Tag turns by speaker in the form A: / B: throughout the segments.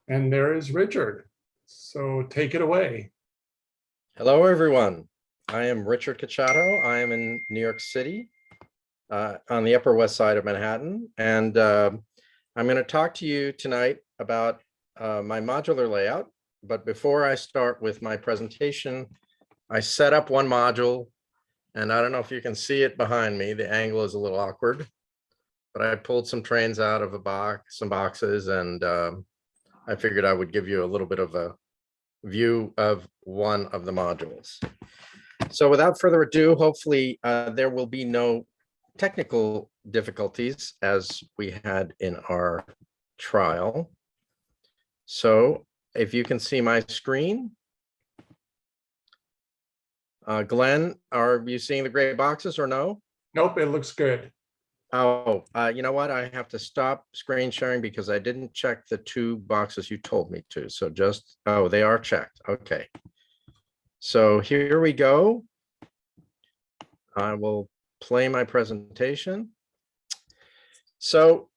A: And there is Richard. So take it away.
B: Hello, everyone. I am Richard Cacciato. I am in New York City on the Upper West Side of Manhattan. And I'm going to talk to you tonight about my modular layout. But before I start with my presentation, I set up one module. And I don't know if you can see it behind me. The angle is a little awkward. But I pulled some trains out of a box, some boxes, and I figured I would give you a little bit of a view of one of the modules. So without further ado, hopefully there will be no technical difficulties as we had in our trial. So if you can see my screen. Glenn, are you seeing the gray boxes or no?
A: Nope, it looks good.
B: Oh, you know what? I have to stop screen sharing because I didn't check the two boxes you told me to. So just, oh, they are checked. Okay. So here we go. I will play my presentation. So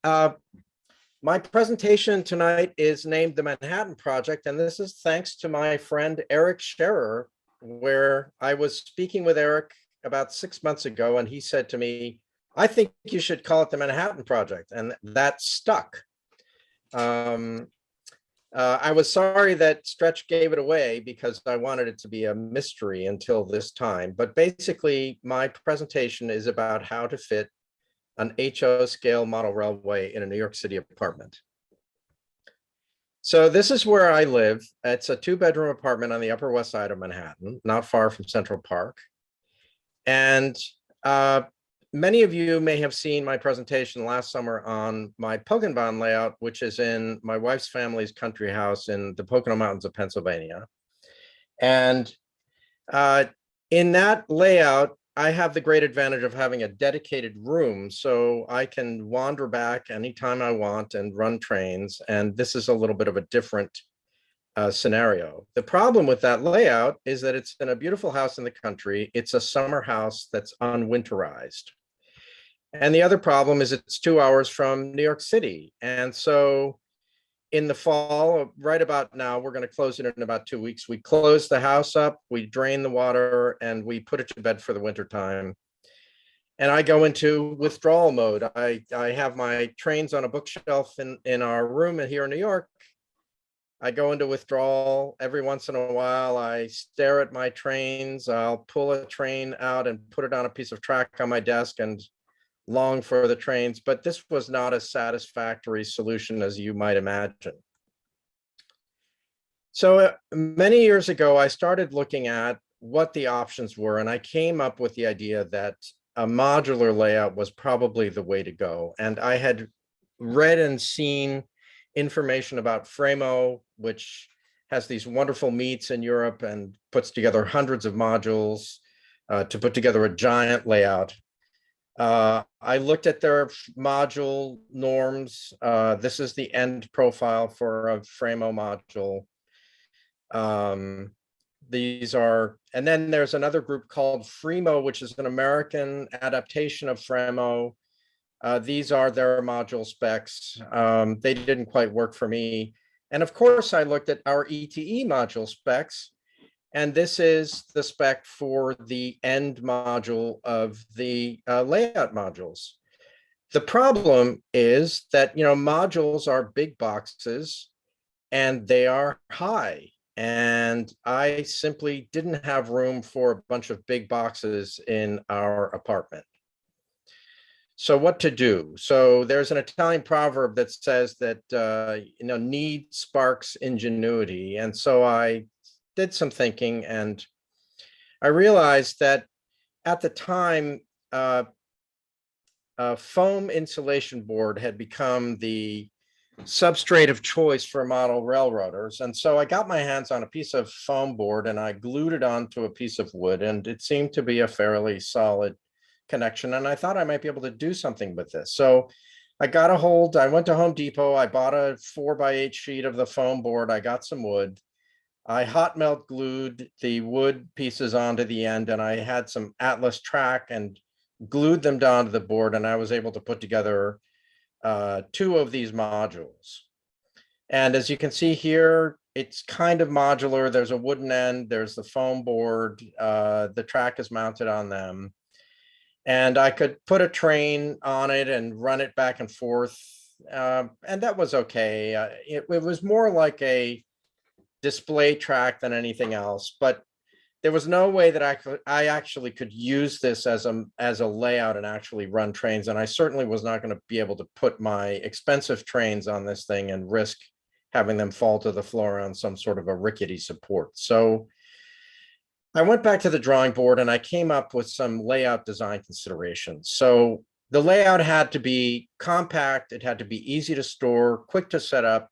B: my presentation tonight is named the Manhattan Project, and this is thanks to my friend Eric Scherer, where I was speaking with Eric about 6 months ago, and he said to me, I think you should call it the Manhattan Project, and that stuck. I was sorry that Stretch gave it away because I wanted it to be a mystery until this time. But basically, my presentation is about how to fit an HO scale model railway in a New York City apartment. So this is where I live. It's a 2-bedroom apartment on the Upper West Side of Manhattan, not far from Central Park. And many of you may have seen my presentation last summer on my Pokenbon layout, which is in my wife's family's country house in the Pocono Mountains of Pennsylvania. And in that layout, I have the great advantage of having a dedicated room, so I can wander back anytime I want and run trains. And this is a little bit of a different scenario. The problem with that layout is that it's in a beautiful house in the country. It's a summer house that's unwinterized. And the other problem is it's 2 hours from New York City. And so in the fall, right about now, we're going to close it in about 2 weeks. We close the house up, we drain the water, and we put it to bed for the winter time. And I go into withdrawal mode. I have my trains on a bookshelf in our room here in New York. I go into withdrawal every once in a while. I stare at my trains. I'll pull a train out and put it on a piece of track on my desk and long for the trains, but this was not a satisfactory solution as you might imagine. So many years ago, I started looking at what the options were, and I came up with the idea that a modular layout was probably the way to go. And I had read and seen information about Framo, which has these wonderful meets in Europe and puts together hundreds of modules to put together a giant layout. I looked at their module norms. This is the end profile for a Framo module. These are, and then there's another group called Fremo, which is an American adaptation of Framo. These are their module specs. They didn't quite work for me. And of course, I looked at our ETE module specs. And this is the spec for the end module of the layout modules. The problem is that, modules are big boxes and they are high. And I simply didn't have room for a bunch of big boxes in our apartment. So what to do? So there's an Italian proverb that says that, need sparks ingenuity. And so I did some thinking, and I realized that at the time, foam insulation board had become the substrate of choice for model railroaders. And so I got my hands on a piece of foam board and I glued it onto a piece of wood, and it seemed to be a fairly solid connection. And I thought I might be able to do something with this. So I went to Home Depot, I bought a 4x8 sheet of the foam board, I got some wood. I hot melt glued the wood pieces onto the end, and I had some Atlas track and glued them down to the board, and I was able to put together 2 of these modules. And as you can see here, it's kind of modular. There's a wooden end, there's the foam board, the track is mounted on them. And I could put a train on it and run it back and forth. And that was okay. It was more like a display track than anything else, but there was no way that I actually could use this as a layout and actually run trains. And I certainly was not going to be able to put my expensive trains on this thing and risk having them fall to the floor on some sort of a rickety support. So I went back to the drawing board and I came up with some layout design considerations. So the layout had to be compact, it had to be easy to store, quick to set up.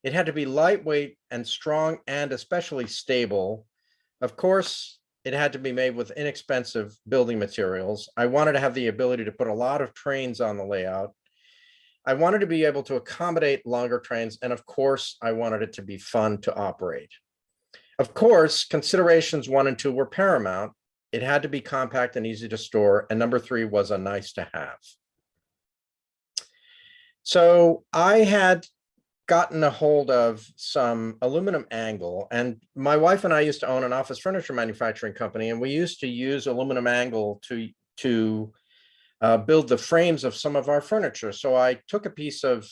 B: It had to be lightweight and strong and especially stable. Of course, it had to be made with inexpensive building materials. I wanted to have the ability to put a lot of trains on the layout. I wanted to be able to accommodate longer trains. And of course, I wanted it to be fun to operate. Of course, considerations 1 and 2 were paramount. It had to be compact and easy to store. And number 3 was a nice to have. So I had gotten a hold of some aluminum angle, and my wife and I used to own an office furniture manufacturing company, and we used to use aluminum angle to build the frames of some of our furniture. So I took a piece of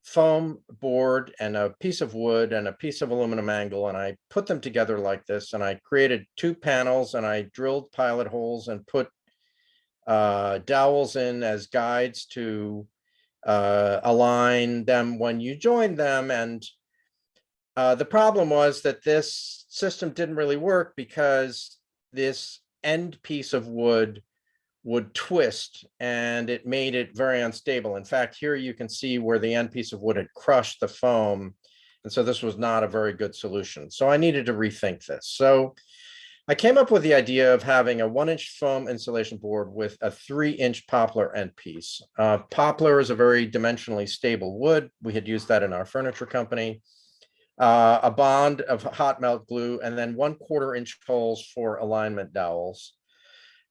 B: foam board and a piece of wood and a piece of aluminum angle, and I put them together like this, and I created 2 panels, and I drilled pilot holes and put dowels in as guides to align them when you join them. And the problem was that this system didn't really work because this end piece of wood would twist and it made it very unstable. In fact, here you can see where the end piece of wood had crushed the foam. And so this was not a very good solution. So I needed to rethink this. So I came up with the idea of having a 1-inch foam insulation board with a 3-inch poplar end piece. Poplar is a very dimensionally stable wood. We had used that in our furniture company. A bond of hot melt glue, and then 1/4 inch holes for alignment dowels.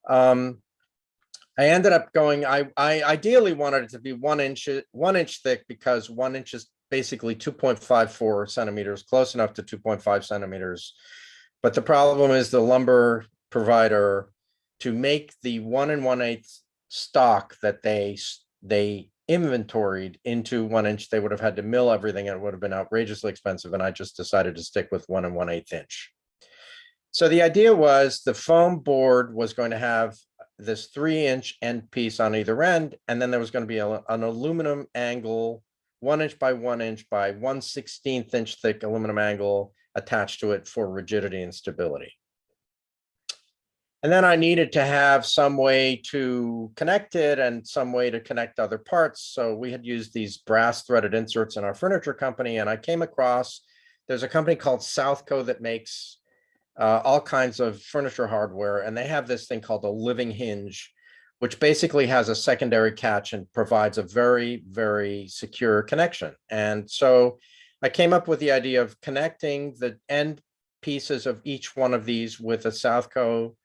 B: I ended up going, I ideally wanted it to be 1 inch thick, because 1 inch is basically 2.54 centimeters, close enough to 2.5 centimeters. But the problem is the lumber provider, to make the 1 1/8 stock that they inventoried into 1 inch, they would have had to mill everything, and it would have been outrageously expensive. And I just decided to stick with 1 1/8 inch. So the idea was the foam board was going to have this 3-inch end piece on either end, and then there was going to be an aluminum angle, 1 inch by 1 inch by 1/16 inch thick aluminum angle attached to it for rigidity and stability. And then I needed to have some way to connect it and some way to connect other parts. So we had used these brass threaded inserts in our furniture company, and I came across, there's a company called Southco that makes all kinds of furniture hardware, and they have this thing called a living hinge, which basically has a secondary catch and provides a very, very secure connection. And so I came up with the idea of connecting the end pieces of each one of these with a Southco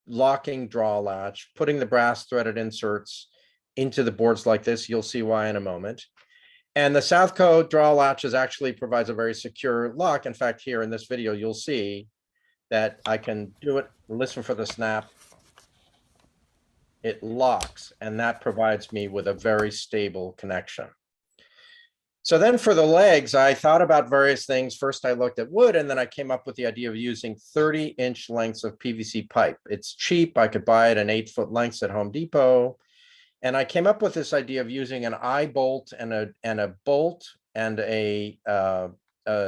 B: locking draw latch, putting the brass threaded inserts into the boards like this. You'll see why in a moment. And the Southco draw latches actually provides a very secure lock. In fact, here in this video, you'll see that I can do it, listen for the snap. It locks, and that provides me with a very stable connection. So then for the legs, I thought about various things. First, I looked at wood, and then I came up with the idea of using 30-inch lengths of PVC pipe. It's cheap. I could buy it in 8-foot lengths at Home Depot. And I came up with this idea of using an eye bolt and a bolt and a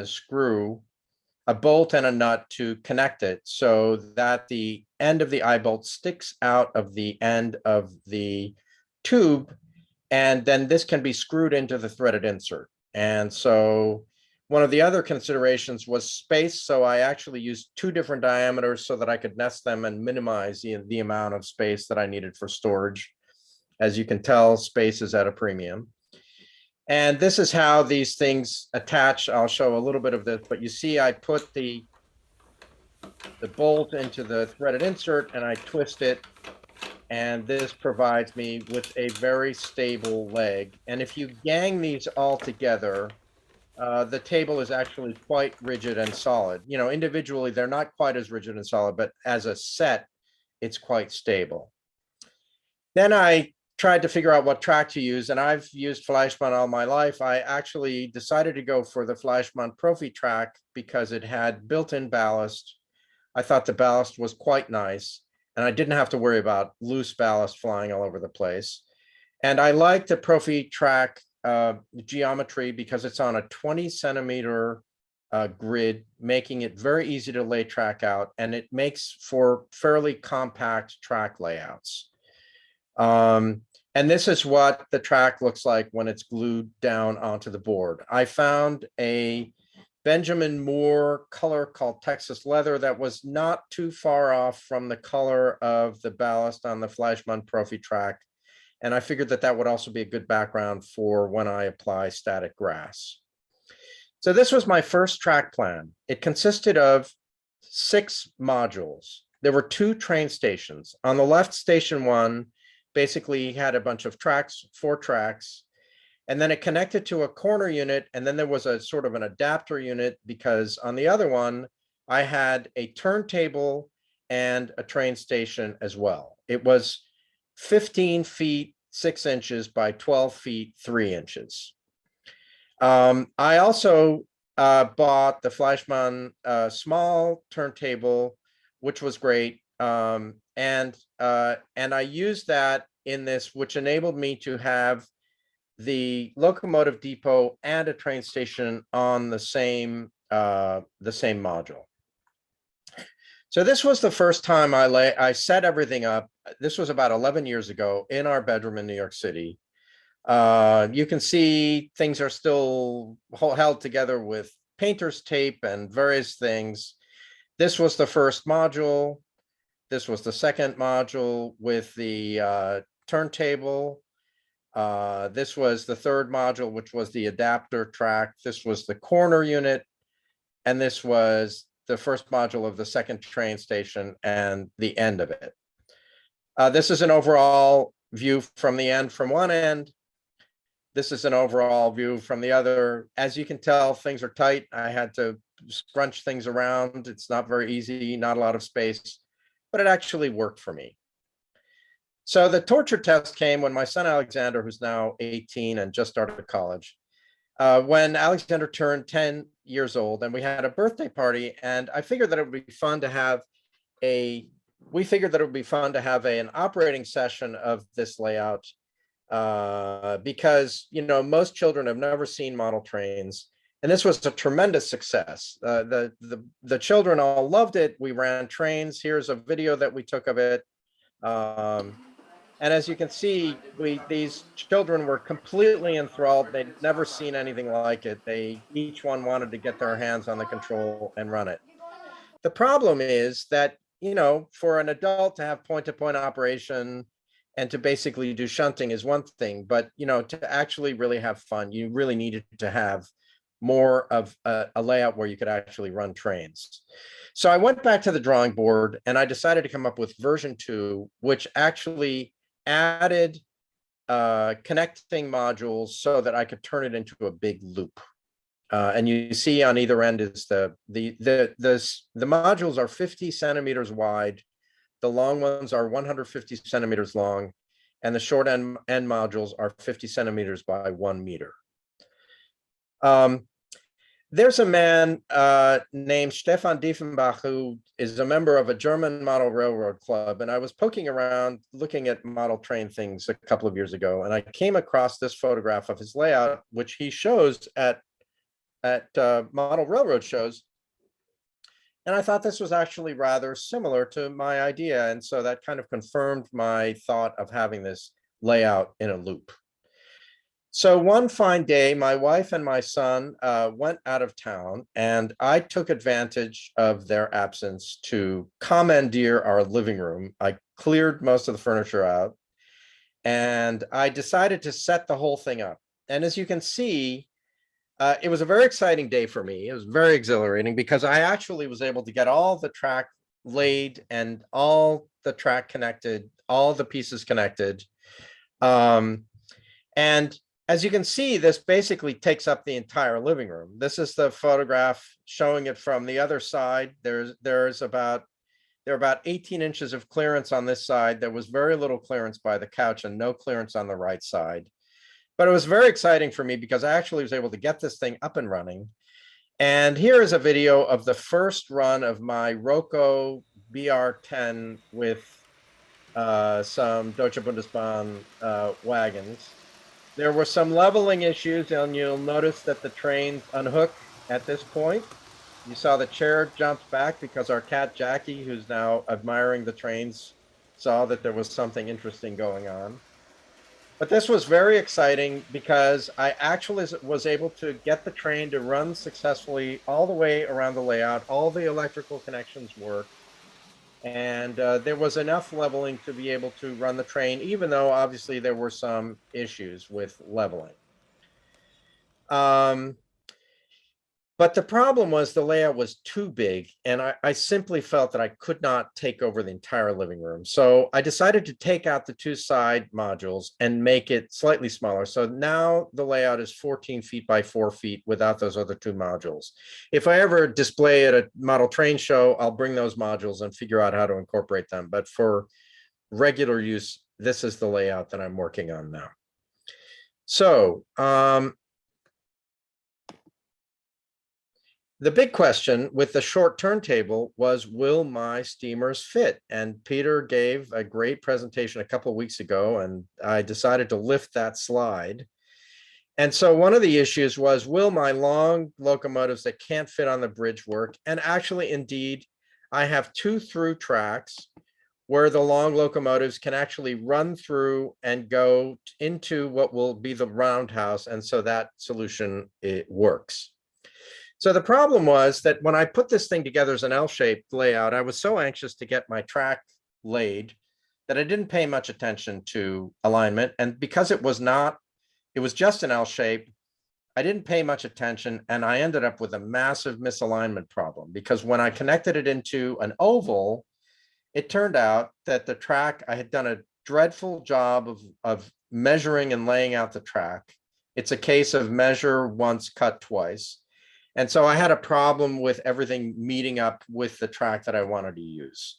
B: screw, a bolt and a nut to connect it, so that the end of the eye bolt sticks out of the end of the tube. And then this can be screwed into the threaded insert. And so one of the other considerations was space. So I actually used 2 different diameters so that I could nest them and minimize the amount of space that I needed for storage. As you can tell, space is at a premium. And this is how these things attach. I'll show a little bit of this, but you see I put the bolt into the threaded insert and I twist it, and this provides me with a very stable leg. And if you gang these all together, the table is actually quite rigid and solid. You know, individually, they're not quite as rigid and solid, but as a set, it's quite stable. Then I tried to figure out what track to use, and I've used Fleischmann all my life. I actually decided to go for the Fleischmann Profi track because it had built-in ballast. I thought the ballast was quite nice, and I didn't have to worry about loose ballast flying all over the place. And I like the Profi track geometry because it's on a 20 centimeter grid, making it very easy to lay track out, and it makes for fairly compact track layouts. And this is what the track looks like when it's glued down onto the board. I found a Benjamin Moore color called Texas Leather that was not too far off from the color of the ballast on the Fleischmann Profi track. And I figured that that would also be a good background for when I apply static grass. So this was my first track plan. It consisted of 6 modules. There were 2 train stations. On the left, station 1 basically had a bunch of tracks, 4 tracks, and then it connected to a corner unit, and then there was a sort of an adapter unit because on the other one, I had a turntable and a train station as well. It was 15 feet 6 inches by 12 feet 3 inches. I also bought the Fleischmann small turntable, which was great. And I used that in this, which enabled me to have the locomotive depot and a train station on the same module. So this was the first time I set everything up. This was about 11 years ago in our bedroom in New York City. You can see things are still held together with painter's tape and various things. This was the first module. This was the second module with the turntable. This was the third module, which was the adapter track. This was the corner unit. And this was the first module of the second train station and the end of it. This is an overall view from the end from one end. This is an overall view from the other. As you can tell, things are tight. I had to scrunch things around. It's not very easy, not a lot of space, but it actually worked for me. So the torture test came when my son Alexander, who's now 18 and just started college, when Alexander turned 10 years old, and we had a birthday party, and I figured that it would be fun to have an operating session of this layout because, you know, most children have never seen model trains, and this was a tremendous success. The children all loved it. We ran trains. Here's a video that we took of it. And as you can see, these children were completely enthralled. They'd never seen anything like it. Each one wanted to get their hands on the control and run it. The problem is that, you know, for an adult to have point-to-point operation and to basically do shunting is one thing, but, you know, to actually really have fun, you really needed to have more of a layout where you could actually run trains. So I went back to the drawing board and I decided to come up with version 2, which actually added connecting modules so that I could turn it into a big loop. And you see on either end is the modules are 50 centimeters wide. The long ones are 150 centimeters long, and the short end modules are 50 centimeters by 1 meter. There's a man named Stefan Diefenbach who is a member of a German model railroad club, and I was poking around looking at model train things a couple of years ago, and I came across this photograph of his layout, which he shows at model railroad shows. And I thought this was actually rather similar to my idea, and so that kind of confirmed my thought of having this layout in a loop. So one fine day, my wife and my son went out of town, and I took advantage of their absence to commandeer our living room. I cleared most of the furniture out, and I decided to set the whole thing up. And as you can see, it was a very exciting day for me. It was very exhilarating because I actually was able to get all the track laid and all the track connected, all the pieces connected. And as you can see, this basically takes up the entire living room. This is the photograph showing it from the other side. There are about 18 inches of clearance on this side. There was very little clearance by the couch and no clearance on the right side. But it was very exciting for me because I actually was able to get this thing up and running. And here is a video of the first run of my Roco BR10 with some Deutsche Bundesbahn wagons. There were some leveling issues, and you'll notice that the trains unhook at this point. You saw the chair jumped back because our cat Jackie, who's now admiring the trains, saw that there was something interesting going on. But this was very exciting because I actually was able to get the train to run successfully all the way around the layout. All the electrical connections worked. And there was enough leveling to be able to run the train, even though obviously there were some issues with leveling. But the problem was the layout was too big, and I simply felt that I could not take over the entire living room. So I decided to take out the two side modules and make it slightly smaller. So now the layout is 14 feet by 4 feet without those other two modules. If I ever display at a model train show, I'll bring those modules and figure out how to incorporate them. But for regular use, this is the layout that I'm working on now. So, the big question with the short turntable was, will my steamers fit? And Peter gave a great presentation a couple of weeks ago, and I decided to lift that slide. And so one of the issues was, will my long locomotives that can't fit on the bridge work? And actually, indeed, I have two through tracks where the long locomotives can actually run through and go into what will be the roundhouse. And so that solution, it works. So the problem was that when I put this thing together as an L-shaped layout, I was so anxious to get my track laid that I didn't pay much attention to alignment. And because it was just an L shape, I didn't pay much attention, and I ended up with a massive misalignment problem because when I connected it into an oval, it turned out that the track, I had done a dreadful job of measuring and laying out the track. It's a case of measure once, cut twice. And so I had a problem with everything meeting up with the track that I wanted to use.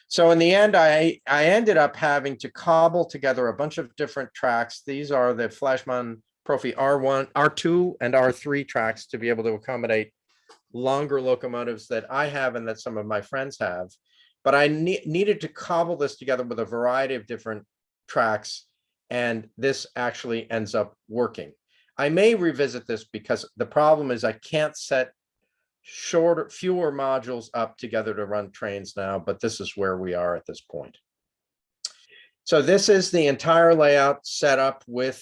B: So in the end, I ended up having to cobble together a bunch of different tracks. These are the Flashman Profi R1, R2, and R3 tracks to be able to accommodate longer locomotives that I have and that some of my friends have. But I needed to cobble this together with a variety of different tracks, and this actually ends up working. I may revisit this because the problem is I can't set fewer modules up together to run trains now, but this is where we are at this point. So this is the entire layout set up with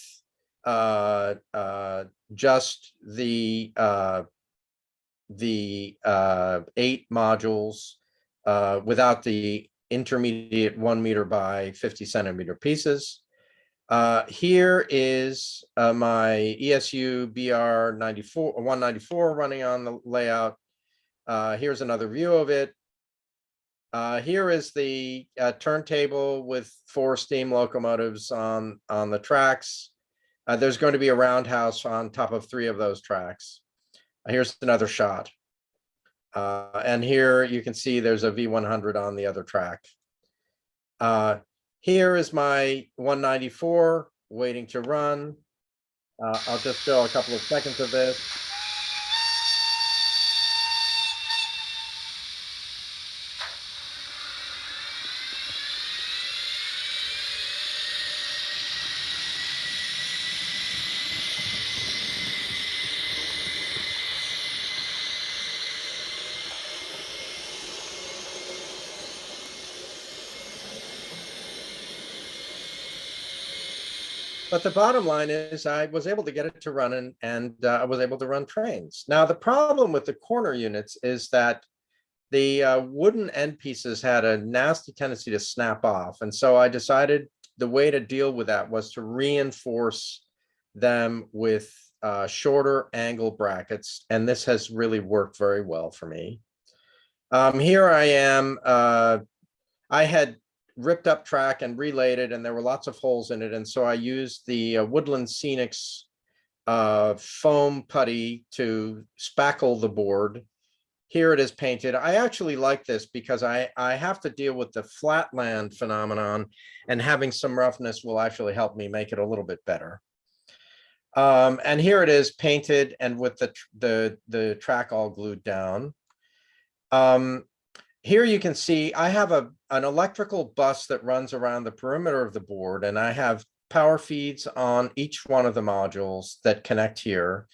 B: just the 8 modules without the intermediate 1 meter by 50 centimeter pieces. Here is my ESU BR 194 running on the layout. Here's another view of it. Here is the turntable with 4 steam locomotives on the tracks. There's going to be a roundhouse on top of 3 of those tracks. Here's another shot. And here you can see there's a V100 on the other track. Here is my 194 waiting to run. I'll just show a couple of seconds of this. But the bottom line is I was able to get it to run and I was able to run trains. Now, the problem with the corner units is that the wooden end pieces had a nasty tendency to snap off. And so I decided the way to deal with that was to reinforce them with shorter angle brackets. And this has really worked very well for me. Here I am. I had ripped up track and relaid it, and there were lots of holes in it. And so I used the Woodland Scenics foam putty to spackle the board. Here it is painted. I actually like this because I have to deal with the flatland phenomenon, and having some roughness will actually help me make it a little bit better. And here it is painted and with the track all glued down. Here you can see I have an electrical bus that runs around the perimeter of the board, and I have power feeds on each one of the modules that connect here.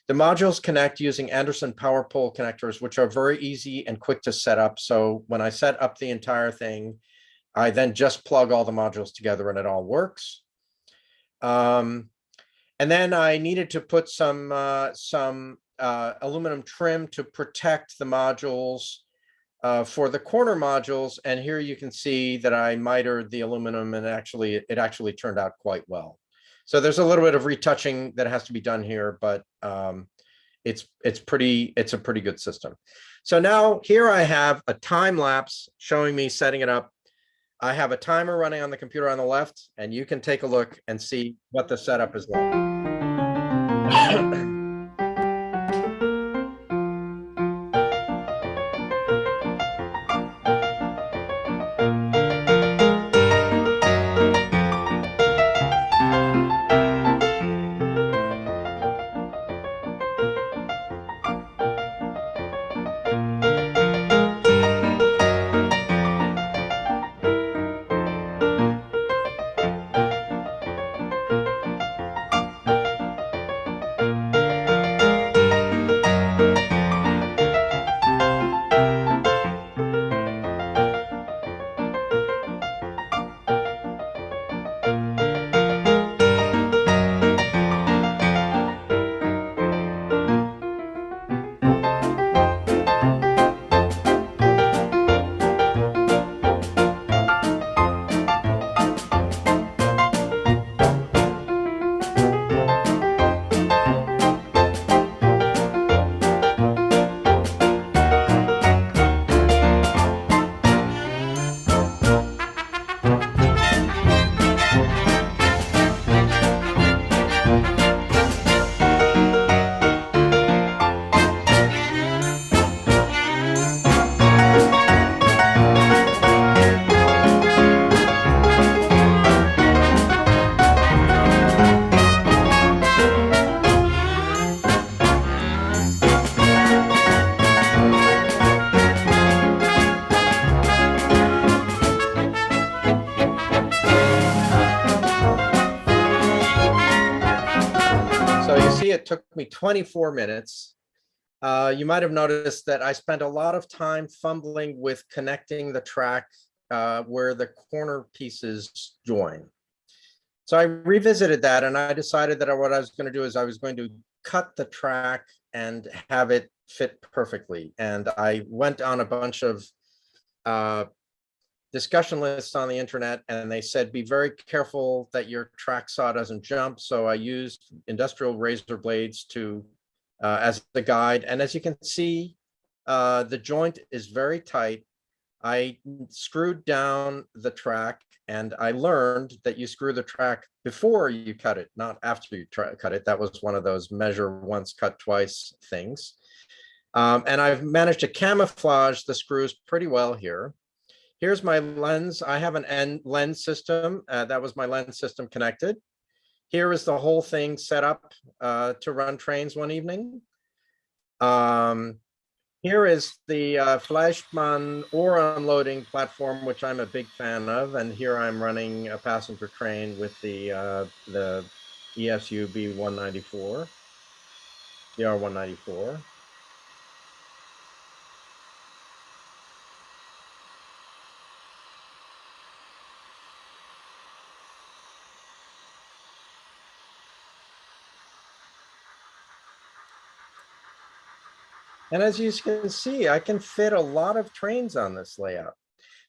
B: The modules connect using Anderson power pole connectors, which are very easy and quick to set up. So when I set up the entire thing, I then just plug all the modules together and it all works. And then I needed to put some aluminum trim to protect the modules for the corner modules. And here you can see that I mitered the aluminum, and it actually turned out quite well. So there's a little bit of retouching that has to be done here, but it's a pretty good system. So now here I have a time lapse showing me setting it up. I have a timer running on the computer on the left, and you can take a look and see what the setup is like. It took me 24 minutes. You might have noticed that I spent a lot of time fumbling with connecting the track where the corner pieces join. So I revisited that, and I decided that what I was going to do is I was going to cut the track and have it fit perfectly. And I went on a bunch of discussion lists on the internet, and they said, be very careful that your track saw doesn't jump. So I used industrial razor blades to as the guide. And as you can see, the joint is very tight. I screwed down the track, and I learned that you screw the track before you cut it, not after you cut it. That was one of those measure once, cut twice things. And I've managed to camouflage the screws pretty well here. Here's my lens. I have an end lens system. That was my lens system connected. Here is the whole thing set up to run trains one evening. Here is the Fleischmann ore unloading platform, which I'm a big fan of. And here I'm running a passenger train with the ESU B194, the R194. And as you can see, I can fit a lot of trains on this layout.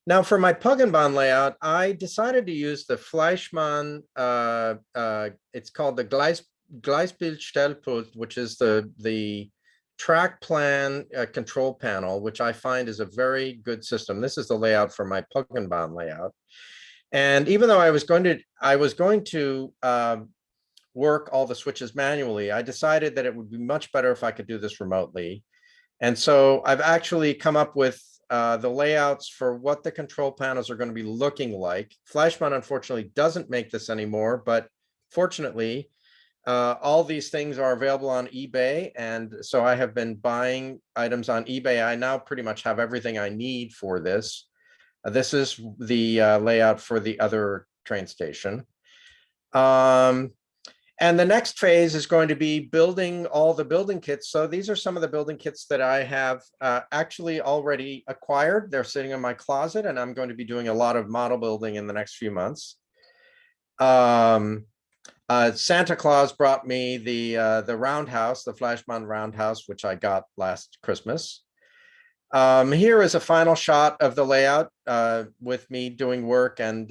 B: Now for my Puggenbahn layout, I decided to use the Fleischmann, it's called the Gleisbildstellpult, which is the track plan control panel, which I find is a very good system. This is the layout for my Pokemon layout. And even though I was going to work all the switches manually, I decided that it would be much better if I could do this remotely. And so I've actually come up with the layouts for what the control panels are going to be looking like. Flashmon unfortunately doesn't make this anymore, but fortunately, all these things are available on eBay. And so I have been buying items on eBay. I now pretty much have everything I need for this. This is the layout for the other train station. And the next phase is going to be building all the building kits. So these are some of the building kits that I have actually already acquired. They're sitting in my closet, and I'm going to be doing a lot of model building in the next few months. Santa Claus brought me the roundhouse, the Flashmon roundhouse, which I got last Christmas. Here is a final shot of the layout with me doing work and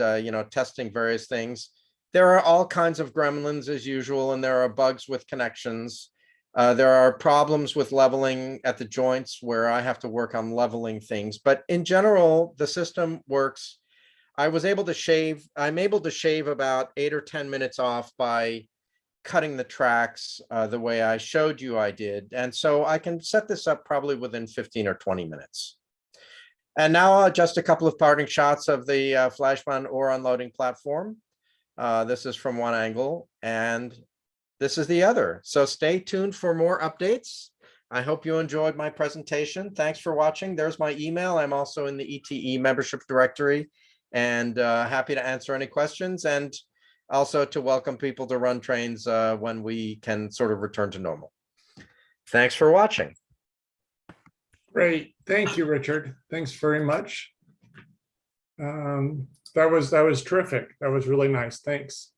B: testing various things. There are all kinds of gremlins as usual, and there are bugs with connections. There are problems with leveling at the joints where I have to work on leveling things. But in general, the system works. I'm able to shave about 8 or 10 minutes off by cutting the tracks the way I showed you I did. And so I can set this up probably within 15 or 20 minutes. And now just a couple of parting shots of the Flashmon ore unloading platform. This is from one angle, and this is the other. So stay tuned for more updates. I hope you enjoyed my presentation. Thanks for watching. There's my email. I'm also in the ETE membership directory, and happy to answer any questions, and also to welcome people to run trains when we can sort of return to normal. Thanks for watching.
A: Great. Thank you, Richard. Thanks very much. That was terrific. That was really nice. Thanks.